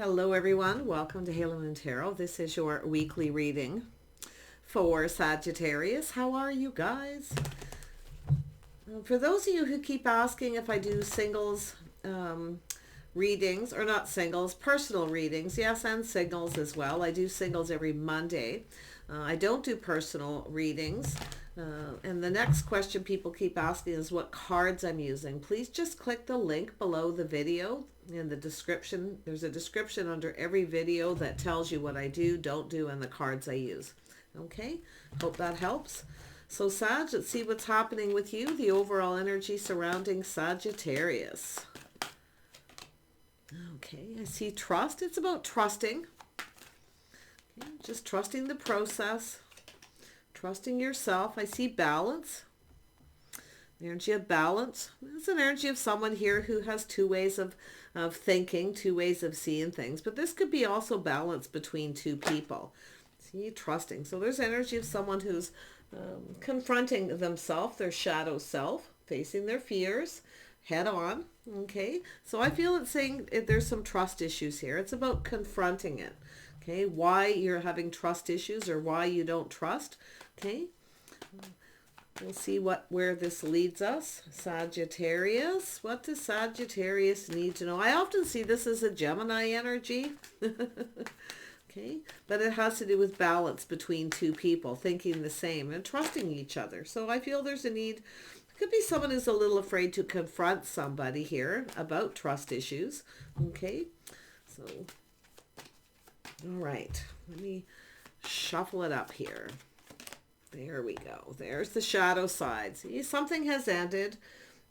Hello everyone, welcome to Halo Moon Tarot. This is your weekly reading for Sagittarius. How are you guys? For those of you who keep asking if I do singles readings, or not singles, personal readings, yes, and singles as well. I do singles every Monday. I don't do personal readings. And the next question people keep asking is what cards I'm using. Please just click the link below the video in the description. There's a description under every video that tells you what I do, don't do, and the cards I use. Okay, hope that helps. So Sag, let's see what's happening with you, the overall energy surrounding Sagittarius. Okay, I see trust. It's about trusting. Okay, just trusting the process. Trusting yourself. I see balance. The energy of balance. It's an energy of someone here who has two ways of thinking, two ways of seeing things. But this could be also balance between two people. See, trusting. So there's energy of someone who's confronting themselves, their shadow self, facing their fears head on. Okay. So I feel it's saying there's some trust issues here. It's about confronting it. Okay. Why you're having trust issues or why you don't trust. Okay, we'll see where this leads us. Sagittarius, what does Sagittarius need to know? I often see this as a Gemini energy. Okay, but it has to do with balance between two people, thinking the same and trusting each other. So I feel there's a need. It could be someone who's a little afraid to confront somebody here about trust issues. Okay, so, all right, let me shuffle it up here. There we go. There's the shadow side. See, something has ended.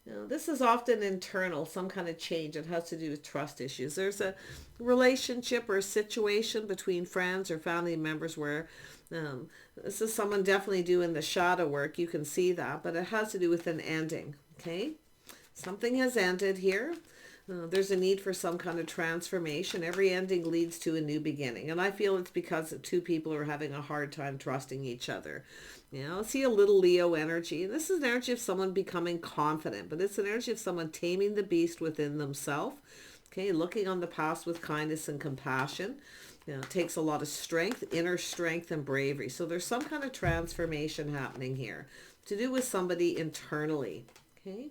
Now, this is often internal, some kind of change. It has to do with trust issues. There's a relationship or a situation between friends or family members where this is someone definitely doing the shadow work. You can see that, but it has to do with an ending. Okay, something has ended here. There's a need for some kind of transformation. Every ending leads to a new beginning. And I feel it's because two people are having a hard time trusting each other. You know, I see a little Leo energy. And this is an energy of someone becoming confident. But it's an energy of someone taming the beast within themselves. Okay, looking on the past with kindness and compassion. You know, it takes a lot of strength, inner strength and bravery. So there's some kind of transformation happening here to do with somebody internally. Okay.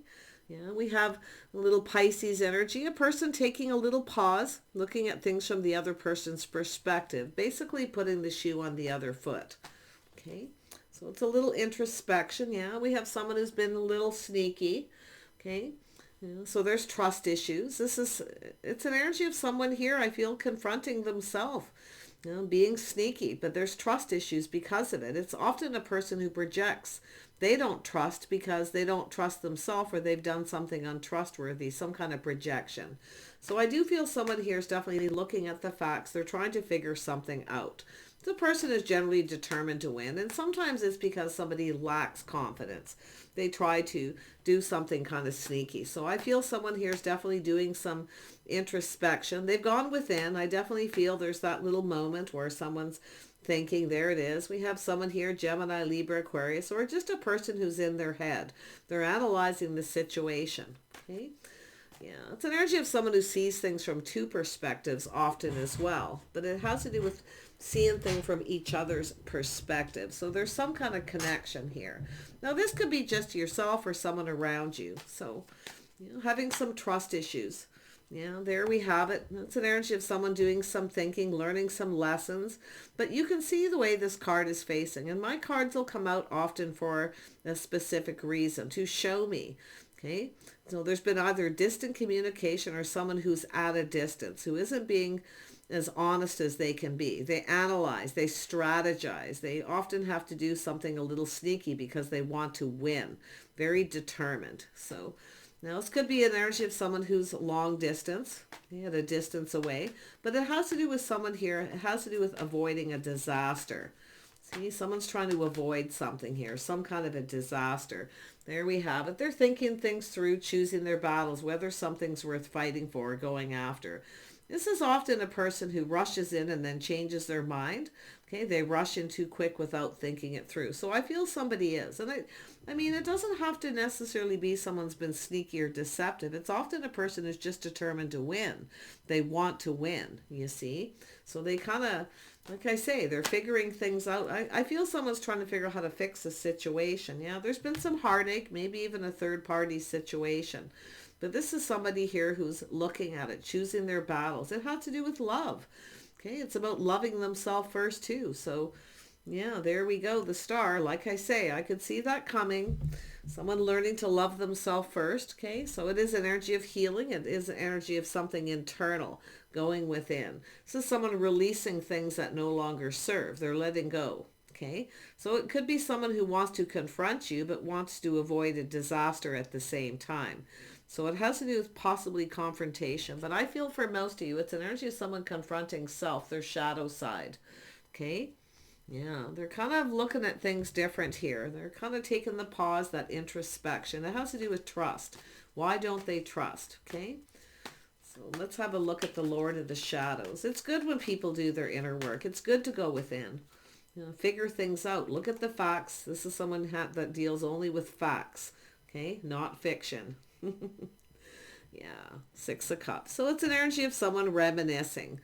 Yeah, we have a little Pisces energy, a person taking a little pause, looking at things from the other person's perspective, basically putting the shoe on the other foot. Okay, so it's a little introspection. Yeah, we have someone who's been a little sneaky. Okay, yeah, so there's trust issues. It's an energy of someone here, I feel, confronting themselves. You know, being sneaky, but there's trust issues because of it. It's often a person who projects. They don't trust because they don't trust themselves or they've done something untrustworthy, some kind of projection. So I do feel someone here is definitely looking at the facts. They're trying to figure something out. The person is generally determined to win, and sometimes it's because somebody lacks confidence. They try to do something kind of sneaky. So I feel someone here is definitely doing some introspection. They've gone within. I definitely feel there's that little moment where someone's thinking, there it is. We have someone here, Gemini, Libra, Aquarius, or just a person who's in their head. They're analyzing the situation. Okay. Yeah, it's an energy of someone who sees things from two perspectives often as well. But it has to do with seeing things from each other's perspective. So there's some kind of connection here. Now this could be just yourself or someone around you. So, you know, having some trust issues. Yeah, there we have it. It's an energy of someone doing some thinking, learning some lessons. But you can see the way this card is facing. And my cards will come out often for a specific reason, to show me. Okay, so there's been either distant communication or someone who's at a distance, who isn't being as honest as they can be. They analyze, they strategize. They often have to do something a little sneaky because they want to win. Very determined. So now this could be an energy of someone who's long distance, at a distance away, but it has to do with someone here. It has to do with avoiding a disaster. See, someone's trying to avoid something here, some kind of a disaster. There we have it. They're thinking things through, choosing their battles, whether something's worth fighting for or going after. This is often a person who rushes in and then changes their mind. Okay, they rush in too quick without thinking it through. So I feel somebody is. And I mean, it doesn't have to necessarily be someone's been sneaky or deceptive. It's often a person who's just determined to win. They want to win, you see. So they kind of, like I say, they're figuring things out. I feel someone's trying to figure out how to fix a situation. Yeah, there's been some heartache, maybe even a third party situation. But this is somebody here who's looking at it, choosing their battles. It had to do with love. Okay, it's about loving themselves first too. So yeah, there we go. The star, like I say, I could see that coming. Someone learning to love themselves first. Okay, so it is an energy of healing. It is an energy of something internal going within. This is someone releasing things that no longer serve. They're letting go. Okay, so it could be someone who wants to confront you but wants to avoid a disaster at the same time. So it has to do with possibly confrontation. But I feel for most of you, it's an energy of someone confronting self, their shadow side. Okay? Yeah, they're kind of looking at things different here. They're kind of taking the pause, that introspection. It has to do with trust. Why don't they trust? Okay? So let's have a look at the Lord of the Shadows. It's good when people do their inner work. It's good to go within. You know, figure things out. Look at the facts. This is someone that deals only with facts. Okay? Not fiction. Yeah, Six of Cups. So it's an energy of someone reminiscing.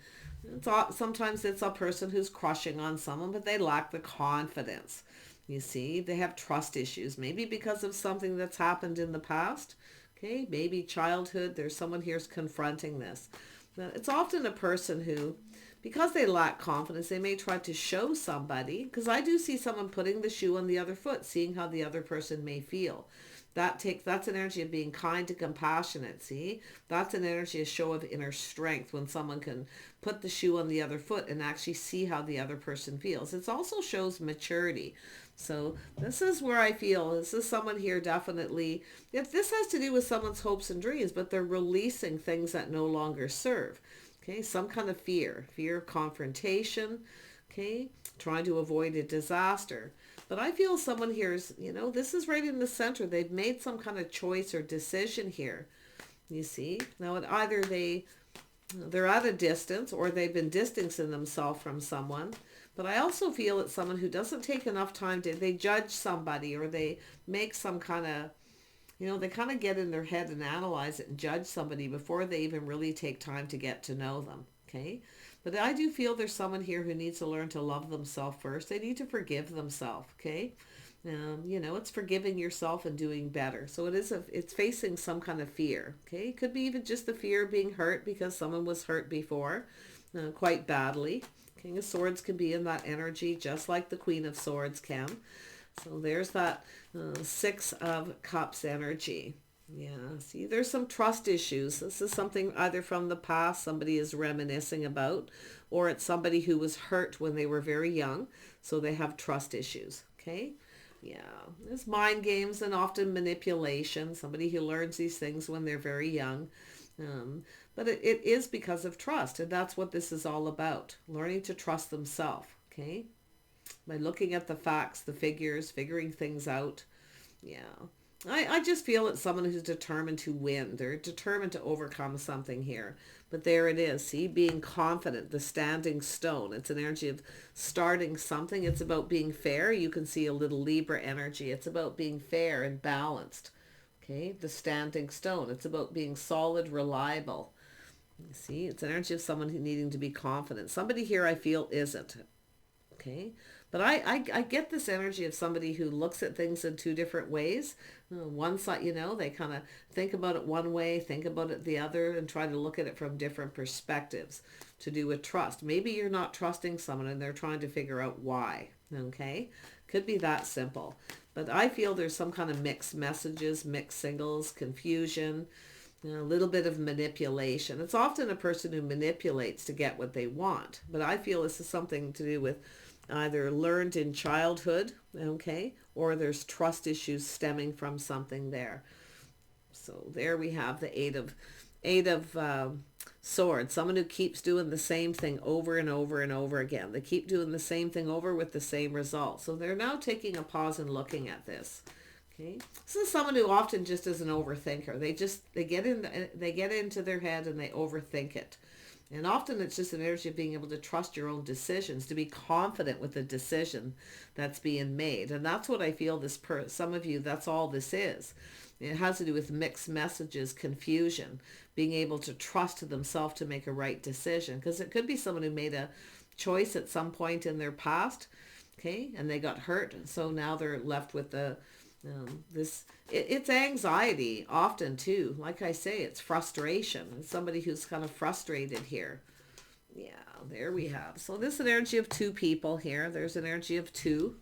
Sometimes it's a person who's crushing on someone, but they lack the confidence. You see, they have trust issues, maybe because of something that's happened in the past. Okay, maybe childhood. There's someone here's confronting this. Now, it's often a person who, because they lack confidence, they may try to show somebody, because I do see someone putting the shoe on the other foot, seeing how the other person may feel. That's an energy of being kind and compassionate, see? That's an energy, a show of inner strength when someone can put the shoe on the other foot and actually see how the other person feels. It also shows maturity. So this is where I feel, this is someone here definitely, if this has to do with someone's hopes and dreams, but they're releasing things that no longer serve. Okay, some kind of fear of confrontation, okay, trying to avoid a disaster. But I feel someone here is, you know, this is right in the center. They've made some kind of choice or decision here. You see? Now, either they're at a distance or they've been distancing themselves from someone. But I also feel it's someone who doesn't take enough time they judge somebody, or they make some kind of, you know, they kind of get in their head and analyze it and judge somebody before they even really take time to get to know them. Okay? But I do feel there's someone here who needs to learn to love themselves first. They need to forgive themselves, okay? You know, it's forgiving yourself and doing better. So it's facing some kind of fear, okay? It could be even just the fear of being hurt because someone was hurt before, quite badly. King of Swords can be in that energy just like the Queen of Swords can. So there's that Six of Cups energy. Yeah, see, there's some trust issues. This is something either from the past somebody is reminiscing about, or it's somebody who was hurt when they were very young, so they have trust issues, okay? Yeah, there's mind games and often manipulation. Somebody who learns these things when they're very young. But it is because of trust, and that's what this is all about, learning to trust themselves, okay? By looking at the facts, the figures, figuring things out. Yeah. I just feel it's someone who's determined to win. They're determined to overcome something here. But there it is. See, being confident, the standing stone. It's an energy of starting something. It's about being fair. You can see a little Libra energy. It's about being fair and balanced. Okay, the standing stone. It's about being solid, reliable. You see, it's an energy of someone who needing to be confident. Somebody here I feel isn't. Okay, but I get this energy of somebody who looks at things in two different ways. One side, you know, they kind of think about it one way, think about it the other, and try to look at it from different perspectives to do with trust. Maybe you're not trusting someone and they're trying to figure out why. Okay, could be that simple. But I feel there's some kind of mixed messages, mixed signals, confusion, a little bit of manipulation. It's often a person who manipulates to get what they want. But I feel this is something to do with either learned in childhood, okay, or there's trust issues stemming from something there. So there we have the eight of swords. Someone who keeps doing the same thing over and over and over again. They keep doing the same thing over with the same result. So they're now taking a pause and looking at this. Okay, this is someone who often just is an overthinker. They get into their head and they overthink it. And often it's just an energy of being able to trust your own decisions, to be confident with the decision that's being made. And that's what I feel some of you, that's all this is. It has to do with mixed messages, confusion, being able to trust themselves to make a right decision. Because it could be someone who made a choice at some point in their past, okay, and they got hurt. So now they're left with it's anxiety often too. Like I say, it's frustration. It's somebody who's kind of frustrated here. Yeah, there we have. So this is an energy of two people here. There's an energy of two.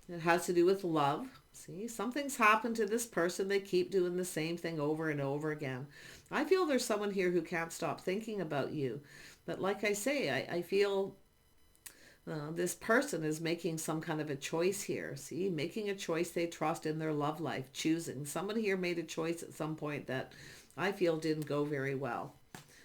It has to do with love. See, something's happened to this person. They keep doing the same thing over and over again. I feel there's someone here who can't stop thinking about you. But like I say, I feel this person is making some kind of a choice here. See, making a choice they trust in their love life, choosing. Somebody here made a choice at some point that I feel didn't go very well.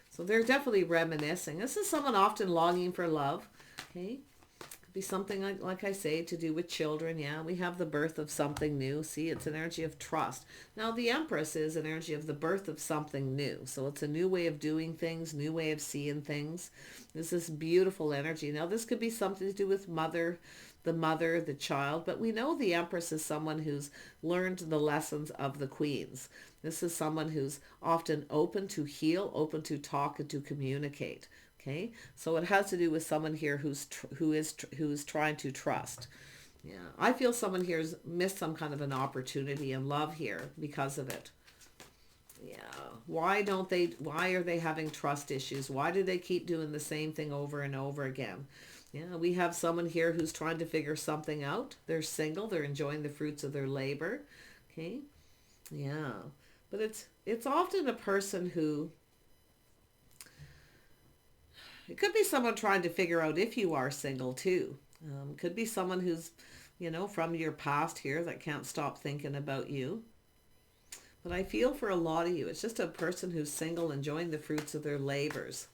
So they're definitely reminiscing. This is someone often longing for love. Okay. Could be something like I say, to do with children. Yeah, we have the birth of something new. See, it's an energy of trust. Now the Empress is an energy of the birth of something new. So it's a new way of doing things, new way of seeing things. This is beautiful energy. Now this could be something to do with the child, but we know the Empress is someone who's learned the lessons of the queens. This is someone who's often open to heal, open to talk, and to communicate. Okay, so it has to do with someone here who's trying to trust. Yeah, I feel someone here's missed some kind of an opportunity in love here because of it. Yeah, why are they having trust issues? Why do they keep doing the same thing over and over again? Yeah, we have someone here who's trying to figure something out. They're single, they're enjoying the fruits of their labor. Okay, yeah, but it's often a person who, it could be someone trying to figure out if you are single too. Could be someone who's, from your past here that can't stop thinking about you. But I feel for a lot of you, it's just a person who's single, enjoying the fruits of their labors.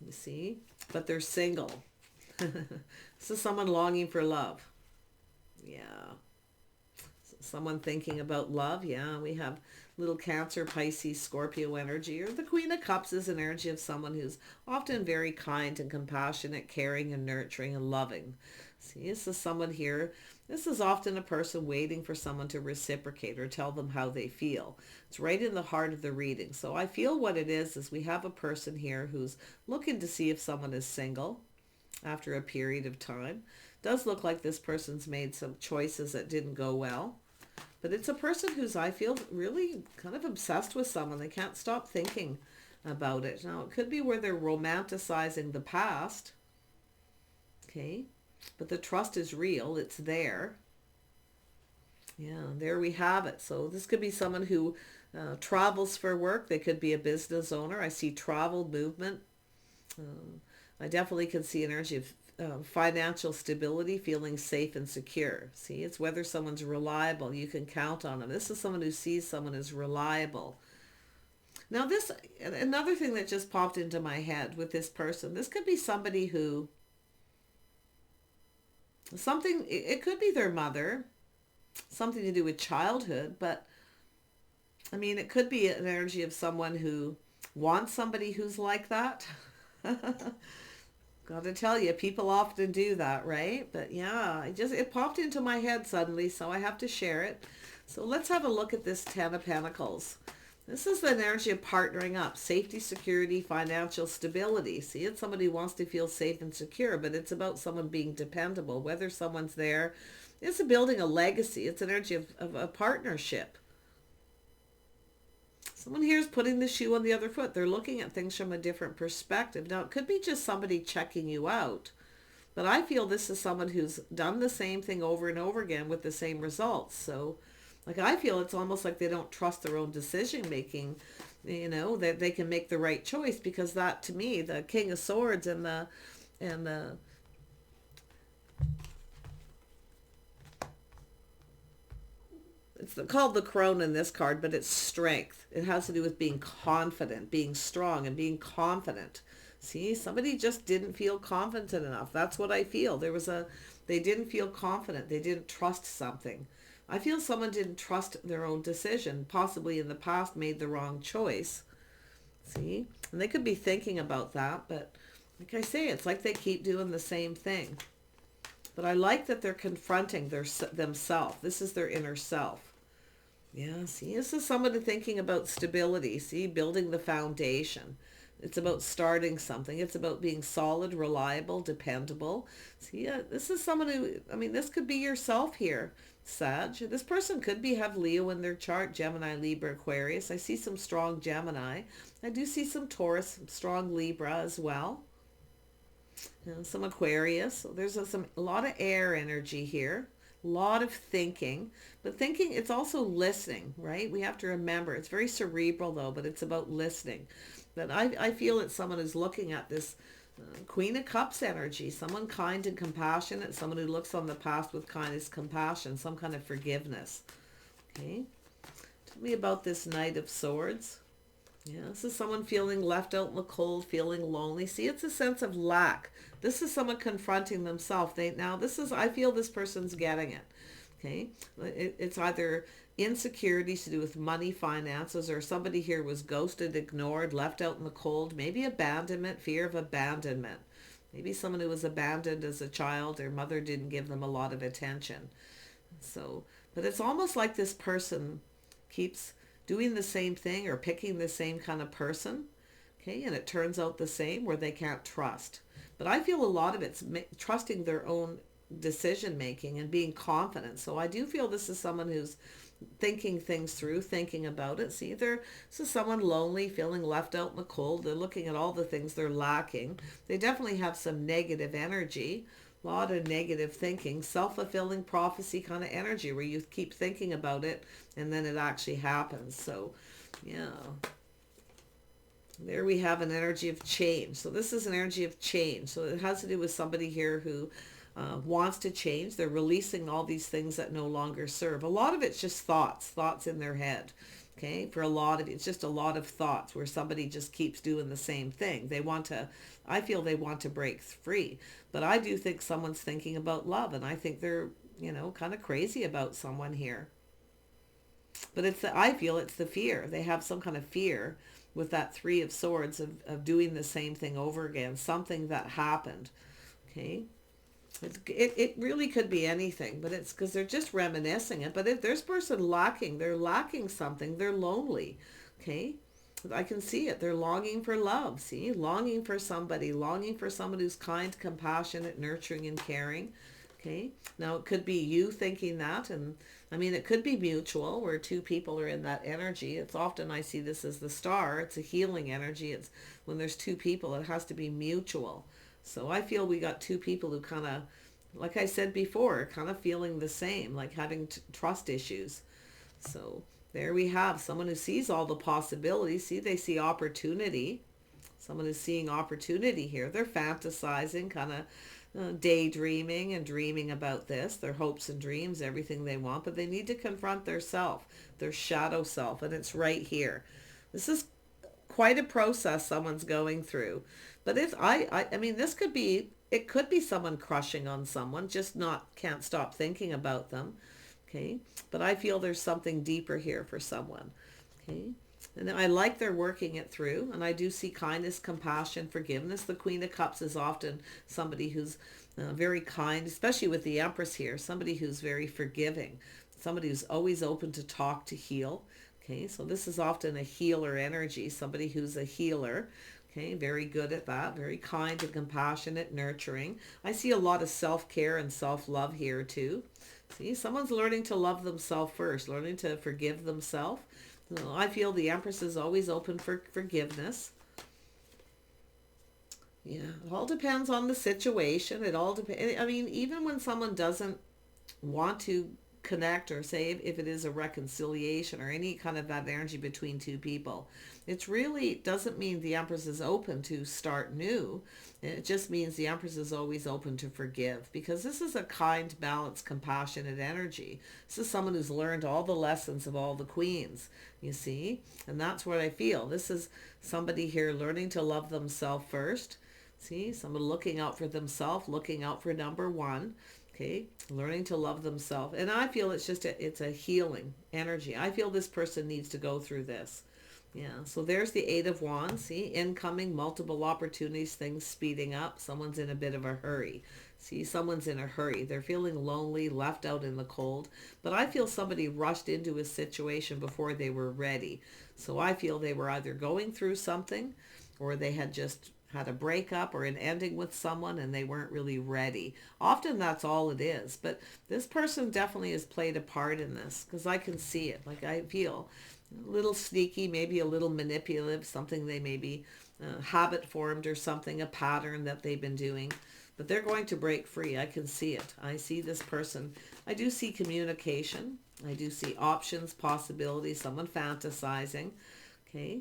You see? But they're single. This is someone longing for love. Yeah. Someone thinking about love. Yeah, we have little Cancer, Pisces, Scorpio energy. Or the Queen of Cups is an energy of someone who's often very kind and compassionate, caring and nurturing and loving. See, this is someone here. This is often a person waiting for someone to reciprocate or tell them how they feel. It's right in the heart of the reading. So I feel what it is we have a person here who's looking to see if someone is single after a period of time. Does look like this person's made some choices that didn't go well. But it's a person who's, I feel, really kind of obsessed with someone. They can't stop thinking about it. Now, it could be where they're romanticizing the past. Okay. But the trust is real. It's there. Yeah, there we have it. So this could be someone who travels for work. They could be a business owner. I see travel, movement. I definitely can see an energy of financial stability, feeling safe and secure. See, it's whether someone's reliable. You can count on them. This is someone who sees someone as reliable. Now this, another thing that just popped into my head with this person, this could be somebody who, it could be their mother, something to do with childhood, but I mean, it could be an energy of someone who wants somebody who's like that. Got to tell you, people often do that, right? But yeah, it popped into my head suddenly, so I have to share it. So let's have a look at this Ten of Pentacles. This is the energy of partnering up, safety, security, financial stability. See, it's somebody who wants to feel safe and secure, but it's about someone being dependable, whether someone's there. It's building a legacy. It's an energy of a partnership. Someone here is putting the shoe on the other foot. They're looking at things from a different perspective. Now, it could be just somebody checking you out, but I feel this is someone who's done the same thing over and over again with the same results. So, like, I feel it's almost like they don't trust their own decision making, that they can make the right choice, because that, to me, the King of Swords and the it's called the crone in this card, but it's strength. It has to do with being confident, being strong, and being confident. See, somebody just didn't feel confident enough. That's what I feel. They didn't feel confident. They didn't trust something. I feel someone didn't trust their own decision, possibly in the past made the wrong choice. See? And they could be thinking about that, but like I say, it's like they keep doing the same thing. But I like that they're confronting themselves. This is their inner self. Yeah, see, this is somebody thinking about stability. See, building the foundation. It's about starting something. It's about being solid, reliable, dependable. See, this is someone who, I mean, this could be yourself here, Sag. This person could have Leo in their chart, Gemini, Libra, Aquarius. I see some strong Gemini. I do see some Taurus, some strong Libra as well. Some Aquarius. So there's a lot of air energy here. A lot of thinking. But thinking, it's also listening, right? We have to remember. It's very cerebral though, but it's about listening. But I feel it's someone who's looking at this Queen of Cups energy. Someone kind and compassionate. Someone who looks on the past with kindness, compassion, some kind of forgiveness. Okay. Tell me about this Knight of Swords. Yeah, this is someone feeling left out in the cold, feeling lonely. See, it's a sense of lack. This is someone confronting themselves. I feel this person's getting it. Okay. It's either insecurities to do with money, finances, or somebody here was ghosted, ignored, left out in the cold. Maybe abandonment, fear of abandonment. Maybe someone who was abandoned as a child, their mother didn't give them a lot of attention. So, but it's almost like this person keeps doing the same thing or picking the same kind of person. Okay, and it turns out the same, where they can't trust. But I feel a lot of it's trusting their own decision making and being confident. So I do feel this is someone who's thinking things through, thinking about it. See, this is someone lonely, feeling left out in the cold. They're looking at all the things they're lacking. They definitely have some negative energy, a lot of negative thinking, self-fulfilling prophecy kind of energy, where you keep thinking about it and then it actually happens. So yeah, there we have an energy of change. So this is an energy of change. So it has to do with somebody here who wants to change. They're releasing all these things that no longer serve. A lot of it's just thoughts in their head. Okay, for a lot of it, it's just a lot of thoughts where somebody just keeps doing the same thing. I feel they want to break free. But I do think someone's thinking about love, and I think they're, kind of crazy about someone here. But I feel it's the fear. They have some kind of fear with that Three of Swords of doing the same thing over again, something that happened. Okay. It really could be anything, but it's because they're just reminiscing it. But if there's a person they're lacking something, they're lonely. Okay. I can see it. They're longing for love. See, longing for somebody who's kind, compassionate, nurturing, and caring. Okay. Now it could be you thinking that, and I mean, it could be mutual where two people are in that energy. It's often, I see this as the star. It's a healing energy. It's when there's two people, it has to be mutual. So I feel we got two people who kind of, like I said before, kind of feeling the same, like having trust issues. So there we have someone who sees all the possibilities. See, they see opportunity. Someone is seeing opportunity here. They're fantasizing, kind of daydreaming and dreaming about this, their hopes and dreams, everything they want, but they need to confront their self, their shadow self, and it's right here. This is quite a process someone's going through. But I mean, it could be someone crushing on someone, just can't stop thinking about them. Okay. But I feel there's something deeper here for someone. Okay. And I like they're working it through, and I do see kindness, compassion, forgiveness. The Queen of Cups is often somebody who's very kind, especially with the Empress here, somebody who's very forgiving, somebody who's always open to talk, to heal. Okay, so this is often a healer energy, somebody who's a healer. Okay, very good at that, very kind and compassionate, nurturing. I see a lot of self-care and self-love here too. See, someone's learning to love themselves first, learning to forgive themselves. So I feel the Empress is always open for forgiveness. Yeah, it all depends on the situation. It all depends. I mean, even when someone doesn't want to connect, or say if it is a reconciliation or any kind of that energy between two people, it's really doesn't mean the Empress is open to start new. It just means the Empress is always open to forgive, because this is a kind, balanced, compassionate energy. This is someone who's learned all the lessons of all the queens, you see, and that's what I feel. This is somebody here learning to love themselves first. See, someone looking out for themselves, looking out for number one. Okay, learning to love themselves. And I feel it's a healing energy. I feel this person needs to go through this. Yeah, so there's the Eight of Wands. See, incoming, multiple opportunities, things speeding up. Someone's in a bit of a hurry. See, someone's in a hurry. They're feeling lonely, left out in the cold. But I feel somebody rushed into a situation before they were ready. So I feel they were either going through something, or they had just had a breakup or an ending with someone and they weren't really ready. Often that's all it is. But this person definitely has played a part in this, because I can see it. Like, I feel a little sneaky, maybe a little manipulative, something they maybe habit formed or something, a pattern that they've been doing. But they're going to break free. I can see it. I see this person. I do see communication. I do see options, possibilities, someone fantasizing. Okay.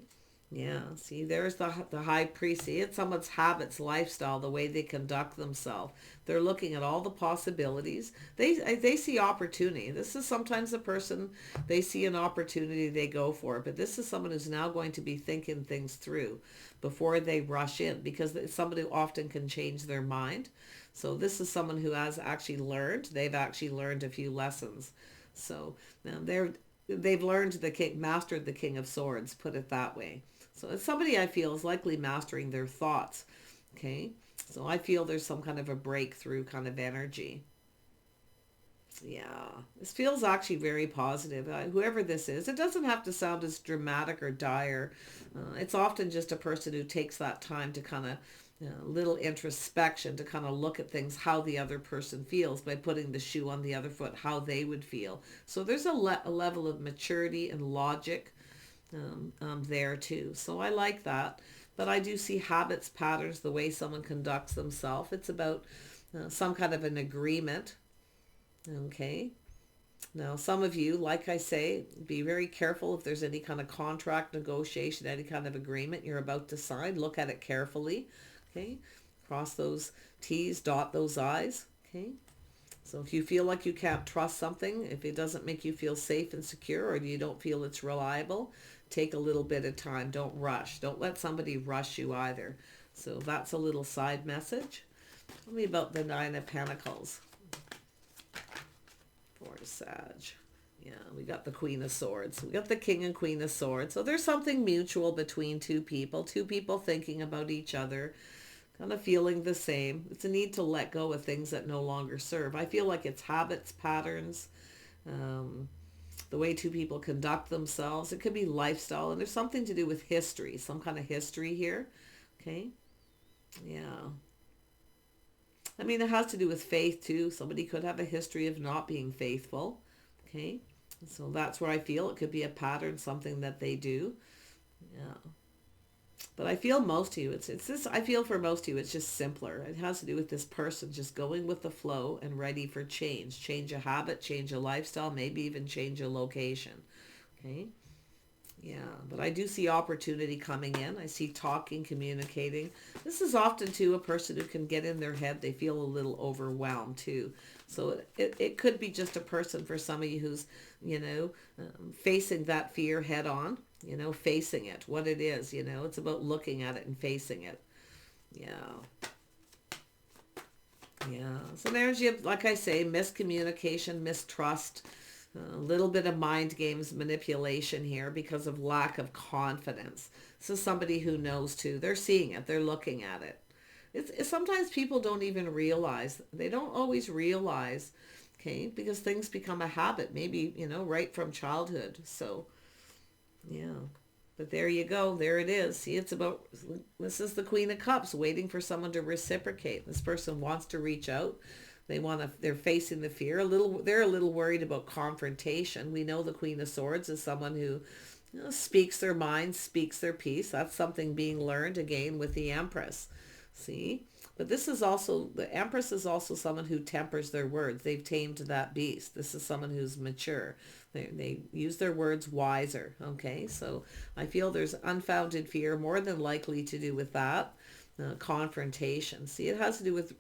Yeah, see, there's the high priest. See, it's someone's habits, lifestyle, the way they conduct themselves. They're looking at all the possibilities. They see opportunity. This is sometimes a person, they see an opportunity, they go for it. But this is someone who's now going to be thinking things through before they rush in, because somebody who often can change their mind. So this is someone who has actually learned. They've actually learned a few lessons. So now they've learned mastered the King of Swords, put it that way. So it's somebody I feel is likely mastering their thoughts. Okay. So I feel there's some kind of a breakthrough kind of energy. Yeah. This feels actually very positive. Whoever this is, it doesn't have to sound as dramatic or dire. It's often just a person who takes that time to kind of little introspection, to kind of look at things, how the other person feels by putting the shoe on the other foot, how they would feel. So there's a level of maturity and logic there too. So I like that. But I do see habits, patterns, the way someone conducts themselves. It's about some kind of an agreement. Okay. Now, some of you, like I say, be very careful if there's any kind of contract negotiation, any kind of agreement you're about to sign. Look at it carefully. Okay. Cross those T's, dot those I's. Okay. So if you feel like you can't trust something, if it doesn't make you feel safe and secure, or you don't feel it's reliable, take a little bit of time. Don't rush. Don't let somebody rush you either. So that's a little side message. Tell me about the Nine of Pentacles for Sag. Yeah, we got the Queen of Swords. We got the King and Queen of Swords. So there's something mutual between two people thinking about each other, kind of feeling the same. It's a need to let go of things that no longer serve. I feel like it's habits, patterns, the way two people conduct themselves. It could be lifestyle, and there's something to do with history, some kind of history here. Okay. Yeah. I mean, it has to do with faith too. Somebody could have a history of not being faithful. Okay. So that's where I feel it could be a pattern, something that they do. Yeah. But I feel most of you, it's this, I feel for most of you, it's just simpler. It has to do with this person just going with the flow and ready for change. Change a habit, change a lifestyle, maybe even change a location. Okay. Yeah, but I do see opportunity coming in. I see talking, communicating. This is often too a person who can get in their head. They feel a little overwhelmed too. So it could be just a person for some of you who's, facing that fear head on, facing it, what it is, it's about looking at it and facing it. Yeah. Yeah. So there's, like I say, miscommunication, mistrust, a little bit of mind games, manipulation here because of lack of confidence. This is somebody who knows too. They're seeing it. They're looking at it. It's sometimes people don't even realize. They don't always realize, okay, because things become a habit, maybe, right from childhood. So, yeah. But there you go. There it is. See, this is the Queen of Cups waiting for someone to reciprocate. This person wants to reach out. They're facing the fear they're a little worried about confrontation. We know the Queen of Swords is someone who speaks their mind, speaks their piece. That's something being learned again with the Empress. See? But the Empress is also someone who tempers their words. They've tamed that beast. This is someone who's mature. They use their words wiser. Okay? So I feel there's unfounded fear, more than likely to do with that. Confrontation. See, it has to do with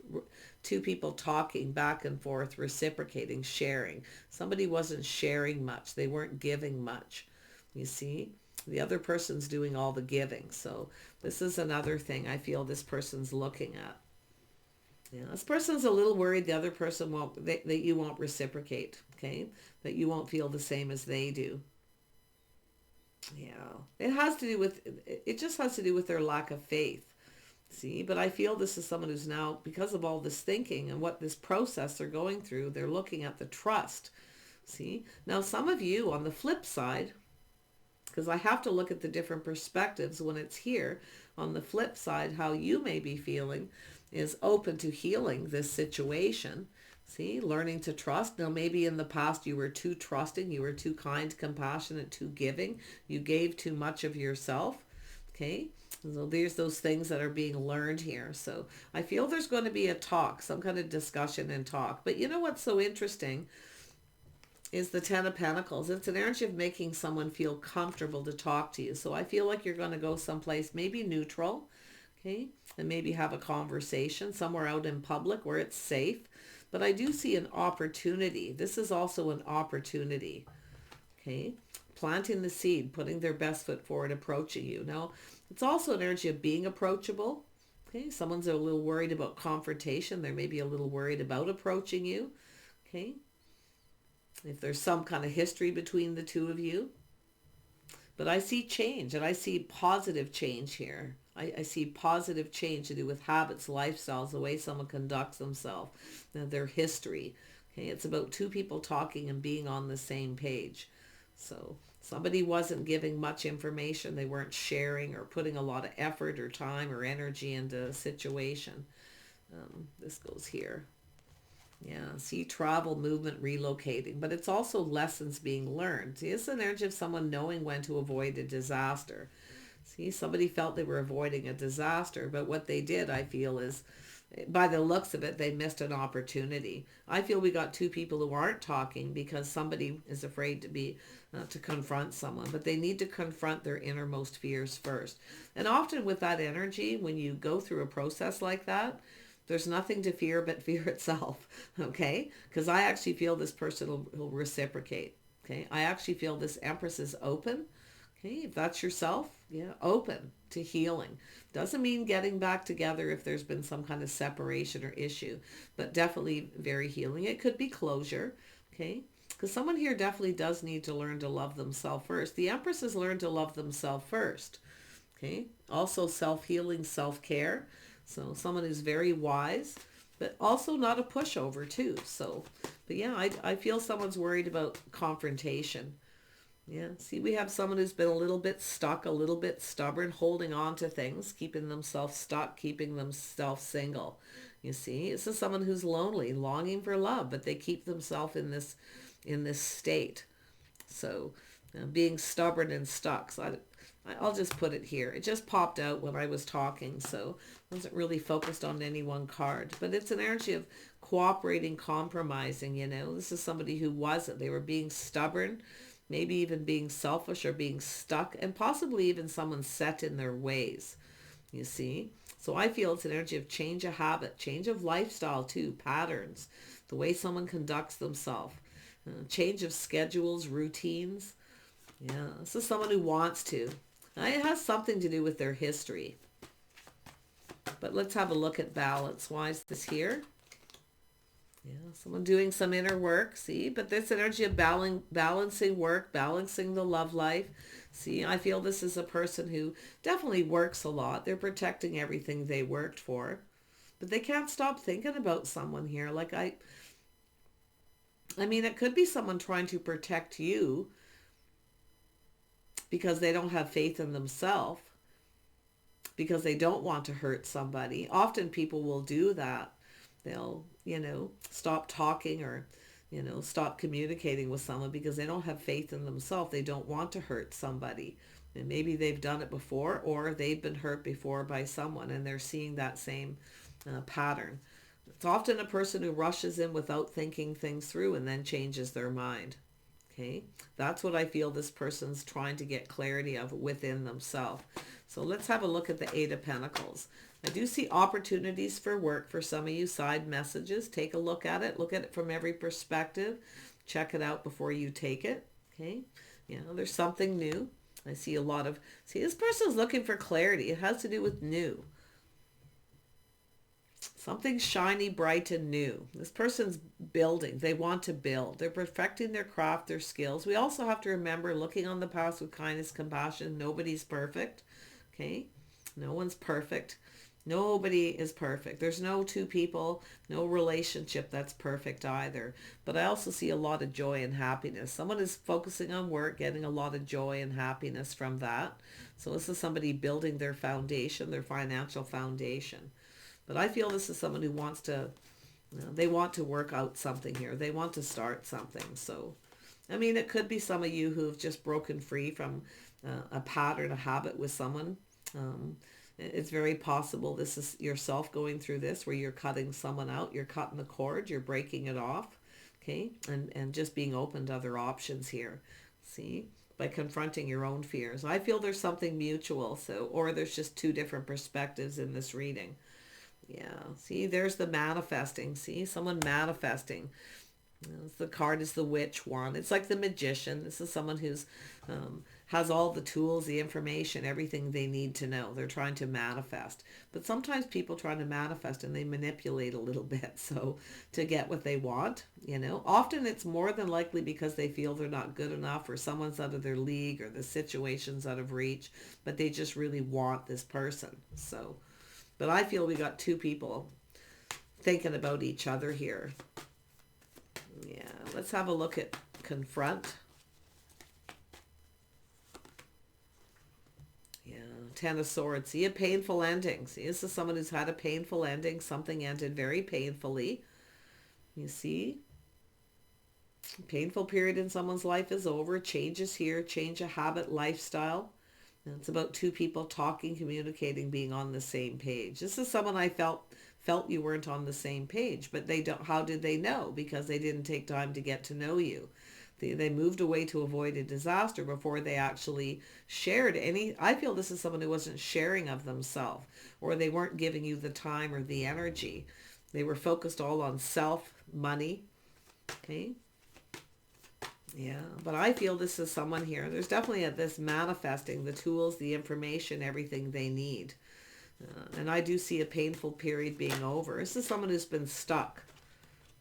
two people talking back and forth, reciprocating, sharing. Somebody wasn't sharing much. They weren't giving much. You see? The other person's doing all the giving. So this is another thing I feel this person's looking at. Yeah, this person's a little worried the other person that you won't reciprocate, okay? That you won't feel the same as they do. Yeah, it has to do with, it just has to do with their lack of faith. See, but I feel this is someone who's now, because of all this thinking and what this process they're going through, they're looking at the trust. See, now some of you on the flip side, because I have to look at the different perspectives when it's here, on the flip side, how you may be feeling is open to healing this situation. See, learning to trust. Now, maybe in the past you were too trusting, you were too kind, compassionate, too giving. You gave too much of yourself. Okay, so there's those things that are being learned here. So I feel there's going to be a talk, some kind of discussion and talk. But you know what's so interesting is the Ten of Pentacles. It's an energy of making someone feel comfortable to talk to you. So I feel like you're going to go someplace maybe neutral, okay, and maybe have a conversation somewhere out in public where it's safe. But I do see an opportunity. This is also an opportunity, okay? Planting the seed, putting their best foot forward, approaching you. Now, it's also an energy of being approachable, okay? Someone's a little worried about confrontation. They're maybe a little worried about approaching you, okay? If there's some kind of history between the two of you. But I see change, and I see positive change here. I see positive change to do with habits, lifestyles, the way someone conducts themselves, their history. Okay, it's about two people talking and being on the same page. So somebody wasn't giving much information. They weren't sharing or putting a lot of effort or time or energy into a situation. This goes here. Yeah, see, travel, movement, relocating. But it's also lessons being learned. See, it's an energy of someone knowing when to avoid a disaster. See, somebody felt they were avoiding a disaster, but what they did, I feel, is, by the looks of it, they missed an opportunity. I feel we got two people who aren't talking because somebody is afraid to confront someone, but they need to confront their innermost fears first. And often with that energy, when you go through a process like that, there's nothing to fear but fear itself, okay? Because I actually feel this person will reciprocate, okay? I actually feel this Empress is open, okay? If that's yourself, yeah, open to healing. Doesn't mean getting back together if there's been some kind of separation or issue, but definitely very healing. It could be closure, okay? Because someone here definitely does need to learn to love themselves first. The Empress has learned to love themselves first, okay? Also self-healing, self-care. So someone who's very wise, but also not a pushover too. So, but yeah, I feel someone's worried about confrontation. Yeah, see, we have someone who's been a little bit stuck, a little bit stubborn, holding on to things, keeping themselves stuck, keeping themselves single. You see, this is someone who's lonely, longing for love, but they keep themselves in this state. So, being stubborn and stuck. So I'll just put it here. It just popped out when I was talking, so I wasn't really focused on any one card. But it's an energy of cooperating, compromising, you know. This is somebody who wasn't. They were being stubborn, maybe even being selfish or being stuck, and possibly even someone set in their ways, you see. So I feel it's an energy of change of habit, change of lifestyle too, patterns, the way someone conducts themselves, change of schedules, routines. Yeah, this is someone who wants to. It has something to do with their history. But let's have a look at balance. Why is this here? Yeah, someone doing some inner work, see? But this energy of balancing work, balancing the love life. See, I feel this is a person who definitely works a lot. They're protecting everything they worked for. But they can't stop thinking about someone here. Like I mean, it could be someone trying to protect you because they don't have faith in themselves, because they don't want to hurt somebody. Often people will do that. They'll, stop talking or, stop communicating with someone because they don't have faith in themselves. They don't want to hurt somebody. And maybe they've done it before, or they've been hurt before by someone and they're seeing that same pattern. It's often a person who rushes in without thinking things through and then changes their mind. Okay, that's what I feel this person's trying to get clarity of within themselves. So let's have a look at the Eight of Pentacles. I do see opportunities for work for some of you, side messages. Take a look at it. Look at it from every perspective. Check it out before you take it. Okay, there's something new. I see a lot of, this person's looking for clarity. It has to do with new. Something shiny, bright, and new. This person's building. They want to build. They're perfecting their craft, their skills. We also have to remember, looking on the past with kindness, compassion, nobody's perfect. Okay? No one's perfect. Nobody is perfect. There's no two people, no relationship that's perfect either. But I also see a lot of joy and happiness. Someone is focusing on work, getting a lot of joy and happiness from that. So this is somebody building their foundation, their financial foundation. But I feel this is someone who wants to, they want to work out something here. They want to start something. So, I mean, it could be some of you who've just broken free from a pattern, a habit with someone. It's very possible this is yourself going through this, where you're cutting someone out, you're cutting the cord, you're breaking it off, okay? And just being open to other options here, see? By confronting your own fears. I feel there's something mutual, so, or there's just two different perspectives in this reading. Yeah, see, there's the manifesting. See, someone manifesting. The card is the witch one. It's like the magician. This is someone who's has all the tools, the information, everything they need to know. They're trying to manifest. But sometimes people try to manifest and they manipulate a little bit so to get what they want, you know. Often it's more than likely because they feel they're not good enough, or someone's out of their league, or the situation's out of reach, but they just really want this person. So, but I feel we got two people thinking about each other here. Yeah, let's have a look at confront. Yeah, Ten of Swords. See, a painful ending. See, this is someone who's had a painful ending. Something ended very painfully. You see? Painful period in someone's life is over. Changes here. Change of habit, lifestyle. And it's about two people talking, communicating, being on the same page. This is someone I felt you weren't on the same page, but they don't. How did they know? Because they didn't take time to get to know you. They moved away to avoid a disaster before they actually shared any. I feel this is someone who wasn't sharing of themselves, or they weren't giving you the time or the energy. They were focused all on self, money. Okay. Yeah, but I feel this is someone here. There's definitely this manifesting, the tools, the information, everything they need. And I do see a painful period being over. This is someone who's been stuck.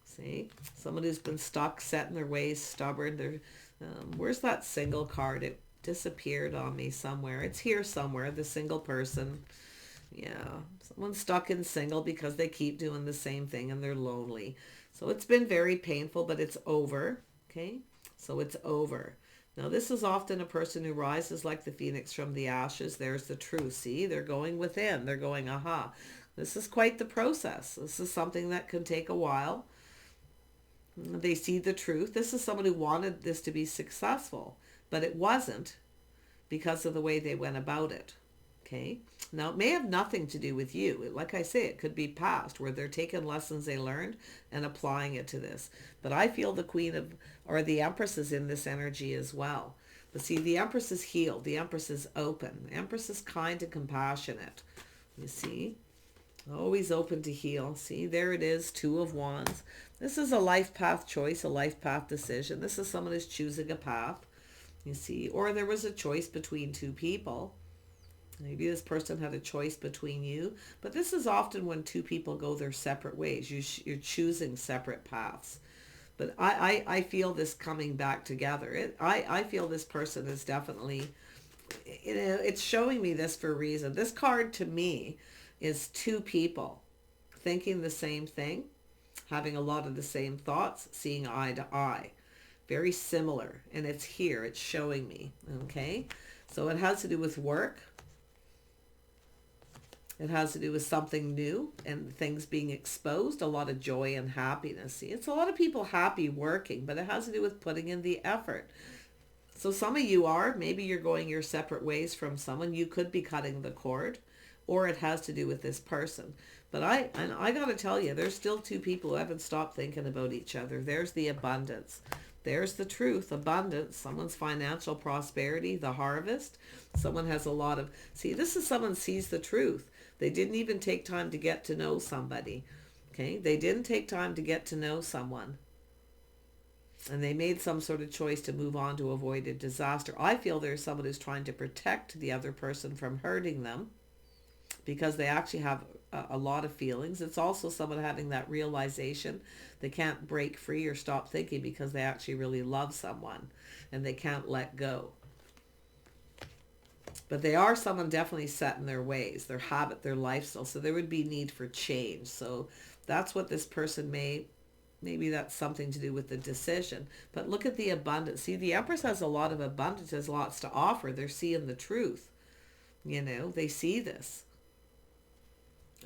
See? Someone who's been stuck, set in their ways, stubborn. They're, where's that single card? It disappeared on me somewhere. It's here somewhere, the single person. Yeah, someone's stuck in single because they keep doing the same thing and they're lonely. So it's been very painful, but it's over. Okay? So it's over. Now, this is often a person who rises like the phoenix from the ashes. There's the truth. See, they're going within. They're going, aha. This is quite the process. This is something that can take a while. They see the truth. This is someone who wanted this to be successful, but it wasn't because of the way they went about it. Okay. Now, it may have nothing to do with you. Like I say, it could be past, where they're taking lessons they learned and applying it to this. But I feel the Queen of, or the Empress is in this energy as well. But see, the Empress is healed. The Empress is open. The Empress is kind and compassionate. You see? Always open to heal. See, there it is, Two of Wands. This is a life path choice, a life path decision. This is someone who's choosing a path. You see? Or there was a choice between two people. Maybe this person had a choice between you, but this is often when two people go their separate ways. You're choosing separate paths. But I feel this coming back together. I feel this person is definitely, you know, it's showing me this for a reason. This card to me is two people thinking the same thing, having a lot of the same thoughts, seeing eye to eye. Very similar. And it's here. It's showing me. Okay? So it has to do with work. It has to do with something new and things being exposed, a lot of joy and happiness. See, it's a lot of people happy working, but it has to do with putting in the effort. So some of you are, maybe you're going your separate ways from someone. You could be cutting the cord, or it has to do with this person. But I got to tell you, there's still two people who haven't stopped thinking about each other. There's the abundance. There's the truth, abundance, someone's financial prosperity, the harvest. Someone has a lot of, see, this is someone sees the truth. They didn't even take time to get to know somebody. Okay? They didn't take time to get to know someone. And they made some sort of choice to move on to avoid a disaster. I feel there's someone who's trying to protect the other person from hurting them, because they actually have a lot of feelings. It's also someone having that realization they can't break free or stop thinking because they actually really love someone and they can't let go. But they are someone definitely set in their ways, their habit, their lifestyle. So there would be need for change. So that's what this person maybe that's something to do with the decision. But look at the abundance. See, the Empress has a lot of abundance, has lots to offer. They're seeing the truth. You know, they see this.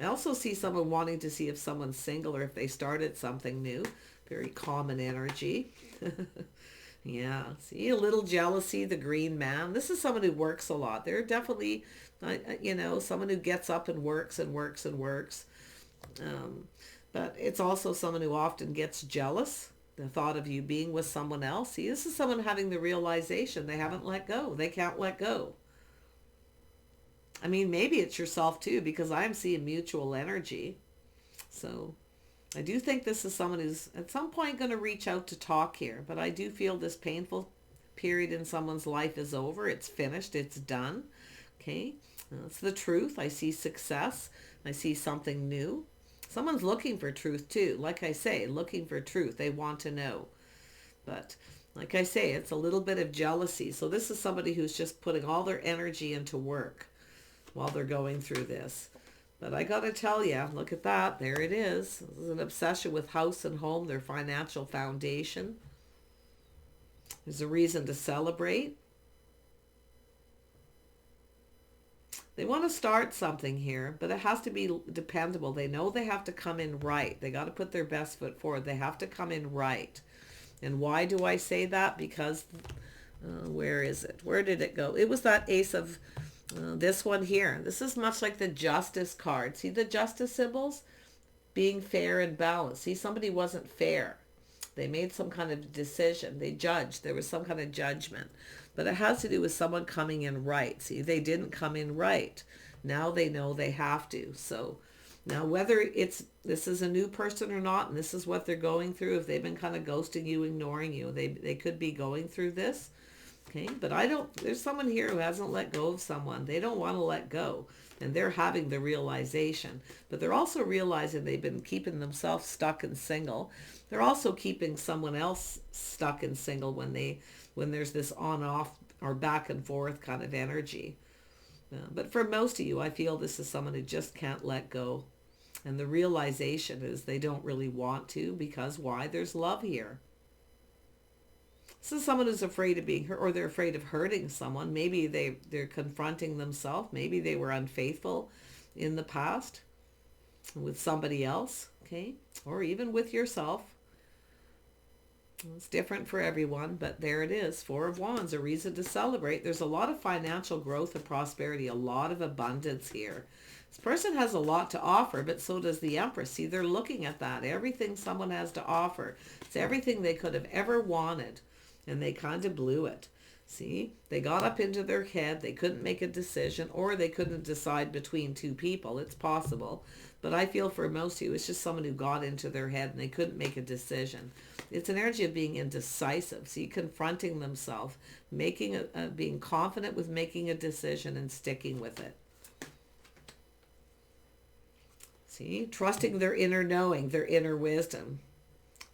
I also see someone wanting to see if someone's single or if they started something new. Very common energy. Yeah, see, a little jealousy, the green man. This is someone who works a lot. They're definitely, you know, someone who gets up and works and works and works. But it's also someone who often gets jealous. The thought of you being with someone else. See, this is someone having the realization they haven't let go. They can't let go. I mean, maybe it's yourself too, because I'm seeing mutual energy. So I do think this is someone who's at some point going to reach out to talk here, but I do feel this painful period in someone's life is over. It's finished. It's done. Okay. That's the truth. I see success. I see something new. Someone's looking for truth too. Like I say, looking for truth. They want to know. But like I say, it's a little bit of jealousy. So this is somebody who's just putting all their energy into work while they're going through this. But I got to tell you, look at that. There it is. This is an obsession with house and home, their financial foundation. There's a reason to celebrate. They want to start something here, but it has to be dependable. They know they have to come in right. They got to put their best foot forward. They have to come in right. And why do I say that? Because, where is it? Where did it go? It was that Ace of... this one here. This is much like the Justice card. See the Justice symbols? Being fair and balanced. See, somebody wasn't fair. They made some kind of decision. They judged. There was some kind of judgment. But it has to do with someone coming in right. See, they didn't come in right. Now they know they have to. So now whether this is a new person or not, and this is what they're going through, if they've been kind of ghosting you, ignoring you, they could be going through this. Okay, but there's someone here who hasn't let go of someone. They don't want to let go. And they're having the realization. But they're also realizing they've been keeping themselves stuck and single. They're also keeping someone else stuck and single when there's this on-off or back and forth kind of energy. But for most of you, I feel this is someone who just can't let go. And the realization is they don't really want to, because why? There's love here. This is someone who's afraid of being hurt, or they're afraid of hurting someone. Maybe they're confronting themselves. Maybe they were unfaithful in the past with somebody else, okay? Or even with yourself. It's different for everyone, but there it is. Four of Wands, a reason to celebrate. There's a lot of financial growth and prosperity, a lot of abundance here. This person has a lot to offer, but so does the Empress. See, they're looking at that. Everything someone has to offer. It's everything they could have ever wanted. And they kind of blew it. See, they got up into their head. They couldn't make a decision, or they couldn't decide between two people. It's possible. But I feel for most of you, it's just someone who got into their head and they couldn't make a decision. It's an energy of being indecisive. See, confronting themselves, being confident with making a decision and sticking with it. See, trusting their inner knowing, their inner wisdom.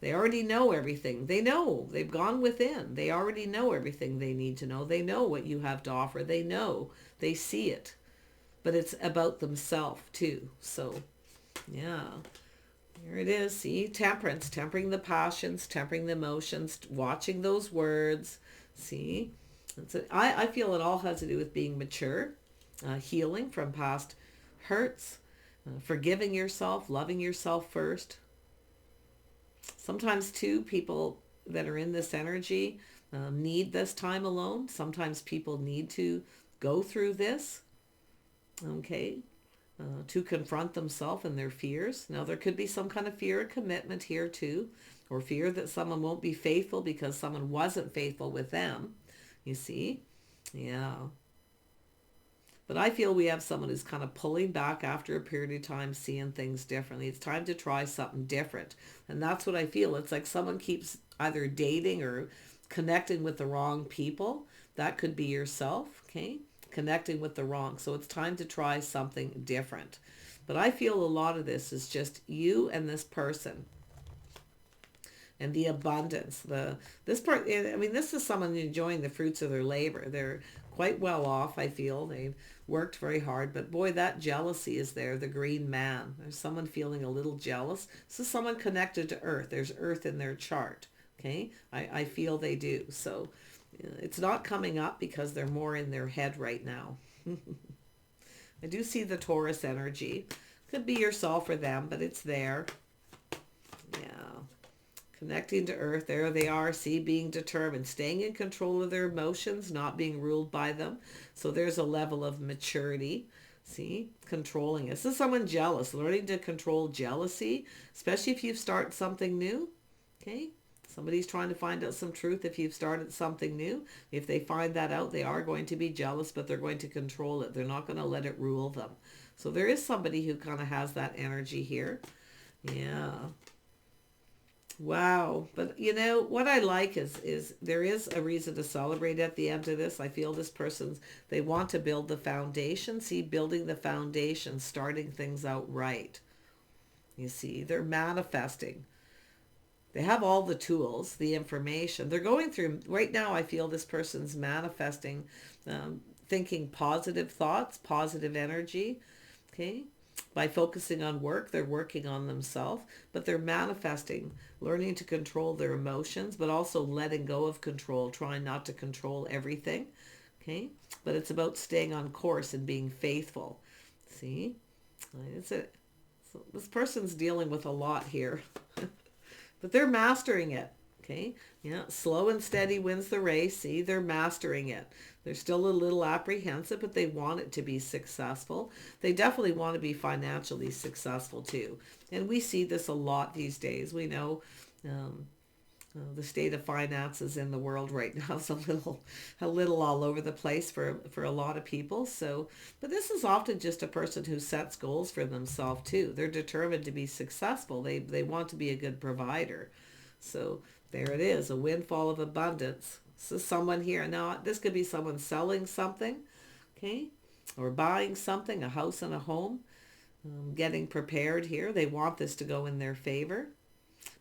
They already know everything. They know. They've gone within. They already know everything they need to know. They know what you have to offer. They know. They see it. But it's about themselves too. So, yeah. Here it is. See, temperance. Tempering the passions, tempering the emotions, watching those words. See? I feel it all has to do with being mature, healing from past hurts, forgiving yourself, loving yourself first. Sometimes, too, people that are in this energy need this time alone. Sometimes people need to go through this, okay, to confront themselves and their fears. Now, there could be some kind of fear of commitment here, too, or fear that someone won't be faithful because someone wasn't faithful with them, you see. Yeah. But I feel we have someone who's kind of pulling back after a period of time, seeing things differently. It's time to try something different. And that's what I feel. It's like someone keeps either dating or connecting with the wrong people. That could be yourself, okay? Connecting with the wrong. So it's time to try something different. But I feel a lot of this is just you and this person. And the abundance, this part, I mean, this is someone enjoying the fruits of their labor. They're quite well off, I feel. They've worked very hard, but boy, that jealousy is there, the green man. There's someone feeling a little jealous. This is someone connected to earth. There's earth in their chart, okay? I feel they do. So it's not coming up because they're more in their head right now. I do see the Taurus energy. Could be yourself or them, but it's there. Yeah. Connecting to earth, there they are, see, being determined, staying in control of their emotions, not being ruled by them. So there's a level of maturity, see, controlling. This is someone jealous, learning to control jealousy, especially if you've started something new, okay? Somebody's trying to find out some truth if you've started something new. If they find that out, they are going to be jealous, but they're going to control it. They're not going to let it rule them. So there is somebody who kind of has that energy here. Yeah. Wow. But you know, what I like is there is a reason to celebrate at the end of this. I feel this person's, they want to build the foundation. See, building the foundation, starting things out right. You see, they're manifesting. They have all the tools, the information. They're going through, right now I feel this person's manifesting, thinking positive thoughts, positive energy, okay? By focusing on work, they're working on themselves, but they're manifesting, learning to control their emotions, but also letting go of control, trying not to control everything, okay? But it's about staying on course and being faithful, see? So this person's dealing with a lot here. But they're mastering it, okay? Yeah, slow and steady wins the race. See, they're mastering it. They're still a little apprehensive, but they want it to be successful. They definitely want to be financially successful too. And we see this a lot these days. We know the state of finances in the world right now is a little all over the place for a lot of people. So, but this is often just a person who sets goals for themselves too. They're determined to be successful. They want to be a good provider. So there it is, a windfall of abundance. So someone here, now this could be someone selling something, okay, or buying something, a house and a home, getting prepared here. They want this to go in their favor.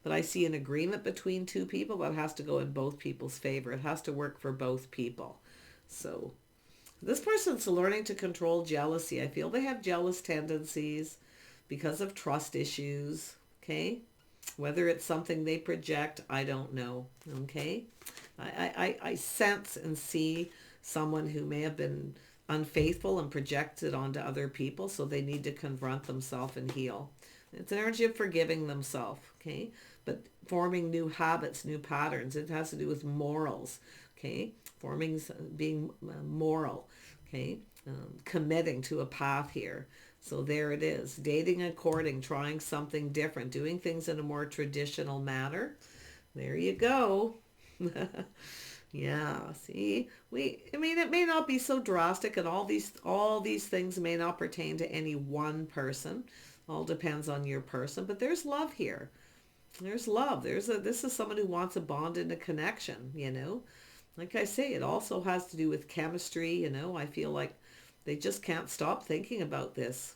But I see an agreement between two people that has to go in both people's favor. It has to work for both people. So this person's learning to control jealousy. I feel they have jealous tendencies because of trust issues, okay? Whether it's something they project, I don't know, okay? I sense and see someone who may have been unfaithful and projected onto other people, so they need to confront themselves and heal. It's an energy of forgiving themselves, okay? But forming new habits, new patterns. It has to do with morals, okay? Being moral, okay? Committing to a path here. So there it is. Dating and courting, trying something different, doing things in a more traditional manner. There you go. Yeah, see, I mean, it may not be so drastic, and all these things may not pertain to any one person. All depends on your person, but there's love here. There's love. This is someone who wants a bond and a connection, you know. Like I say, it also has to do with chemistry, you know. I feel like they just can't stop thinking about this.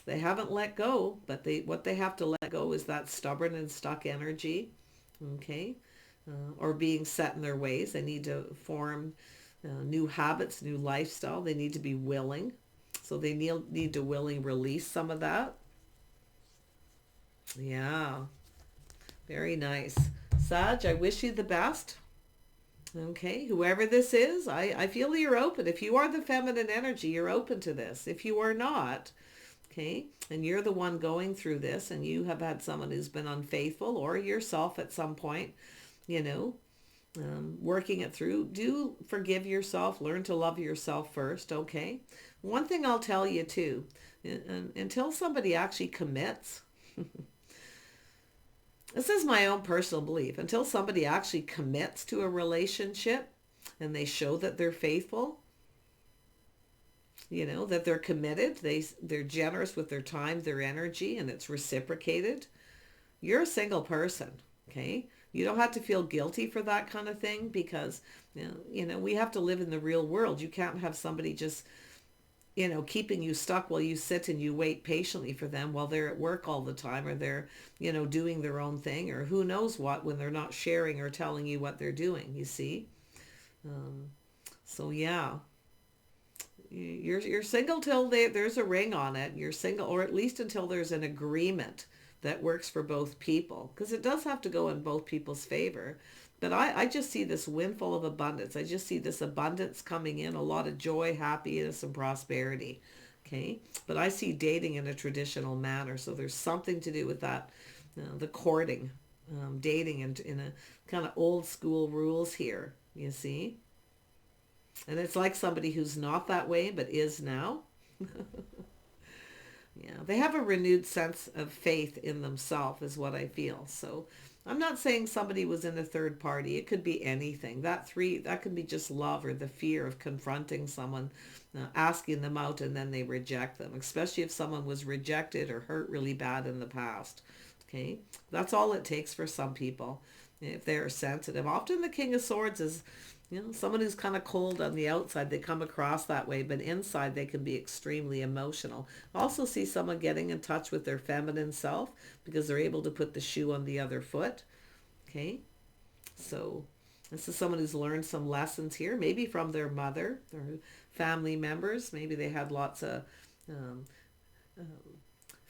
They haven't let go, but what they have to let go is that stubborn and stuck energy, okay? Or being set in their ways. They need to form new habits, new lifestyle. They need to be willing. So they need to willing release some of that. Yeah. Very nice. Sag, I wish you the best. Okay, whoever this is, I feel you're open. If you are the feminine energy, you're open to this. If you are not, okay, and you're the one going through this and you have had someone who's been unfaithful, or yourself at some point, you know, working it through, do forgive yourself, learn to love yourself first, okay? One thing I'll tell you too, until somebody actually commits, this is my own personal belief, until somebody actually commits to a relationship and they show that they're faithful, you know, that they're committed, they're generous with their time, their energy, and it's reciprocated, you're a single person, okay? You don't have to feel guilty for that kind of thing, because, you know, we have to live in the real world. You can't have somebody just you know, keeping you stuck while you sit and you wait patiently for them while they're at work all the time, or they're, you know, doing their own thing, or who knows what, when they're not sharing or telling you what they're doing, you see. Um, so yeah, you're single till there's a ring on it. You're single, or at least until there's an agreement that works for both people, because it does have to go in both people's favor. But I just see this windfall of abundance. I just see this abundance coming in, a lot of joy, happiness, and prosperity. Okay, but I see dating in a traditional manner, so there's something to do with that, the courting, dating, and in a kind of old school rules here. You see. And it's like somebody who's not that way but is now. Yeah, they have a renewed sense of faith in themselves is what I feel. So I'm not saying somebody was in a third party. It could be anything. That could be just love, or the fear of confronting someone, asking them out, and then they reject them, especially if someone was rejected or hurt really bad in the past. Okay, that's all it takes for some people if they're sensitive. Often the King of Swords is, you know, someone who's kind of cold on the outside. They come across that way, but inside they can be extremely emotional. I also see someone getting in touch with their feminine self because they're able to put the shoe on the other foot. Okay, so this is someone who's learned some lessons here, maybe from their mother, their family members. Maybe they had lots of um,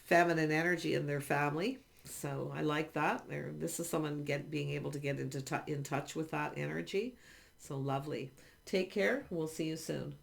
feminine energy in their family. So I like that. This is someone being able to get in touch with that energy. So lovely. Take care. We'll see you soon.